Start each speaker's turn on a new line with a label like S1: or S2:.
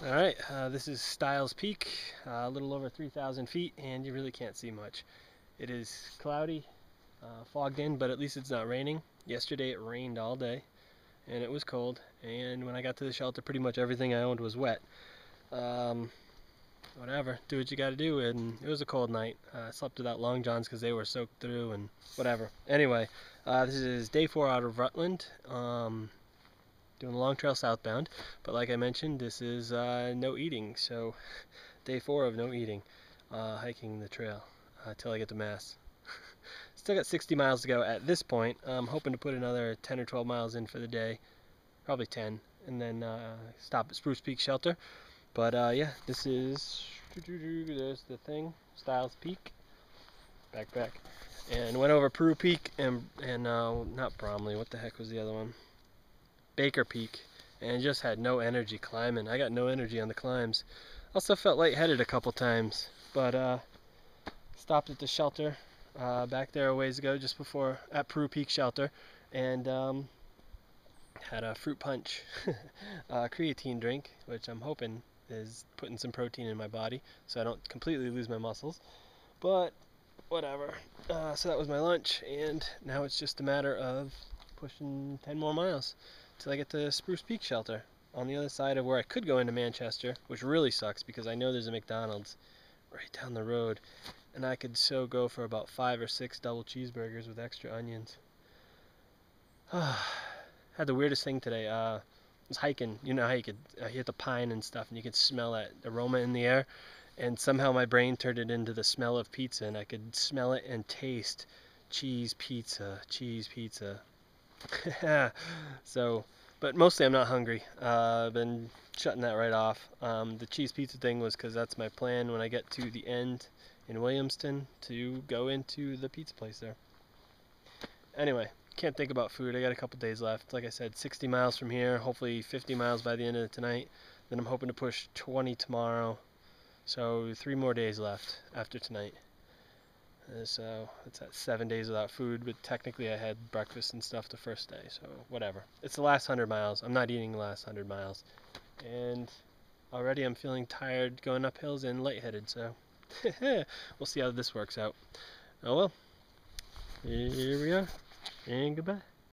S1: Alright, this is Stiles Peak, a little over 3,000 feet, and you really can't see much. It is cloudy, fogged in, but at least it's not raining. Yesterday it rained all day, and it was cold, and when I got to the shelter, pretty much everything I owned was wet. Whatever, do what you gotta do, and it was a cold night. I slept without long johns because they were soaked through, and whatever. Anyway, this is day 4 out of Rutland. Doing the Long Trail southbound, but like I mentioned, this is no eating, so day 4 of no eating, hiking the trail till I get to Mass. Still got 60 miles to go at this point. I'm hoping to put another 10 or 12 miles in for the day, probably 10, and then stop at Spruce Peak Shelter. But yeah, this is, there's the thing, Stiles Peak, backpack, and went over Peru Peak and not Bromley, what the heck was the other one? Baker Peak, and just had no energy climbing. I got no energy on the climbs. Also felt lightheaded a couple times, but stopped at the shelter back there a ways ago, just before at Peru Peak Shelter, and had a fruit punch creatine drink, which I'm hoping is putting some protein in my body so I don't completely lose my muscles, but whatever. So that was my lunch, and now it's just a matter of pushing 10 more miles till I get to Spruce Peak Shelter on the other side of where I could go into Manchester, which really sucks because I know there's a McDonald's right down the road, and I could so go for about 5 or 6 double cheeseburgers with extra onions. Had the weirdest thing today. I was hiking. You know how you could hit the pine and stuff, and you could smell that aroma in the air, and somehow my brain turned it into the smell of pizza, and I could smell it and taste cheese pizza. So, but mostly I'm not hungry. I've been shutting that right off. The cheese pizza thing was because that's my plan when I get to the end in Williamston to go into the pizza place there. Anyway, can't think about food. I got a couple days left. Like I said, 60 miles from here, hopefully 50 miles by the end of tonight. Then I'm hoping to push 20 tomorrow. So 3 more days left after tonight. So it's at 7 days without food, but technically I had breakfast and stuff the first day, so whatever. It's the last 100 miles. I'm not eating the last 100 miles. And already I'm feeling tired going up hills and lightheaded, so we'll see how this works out. Oh well, here we are, and goodbye.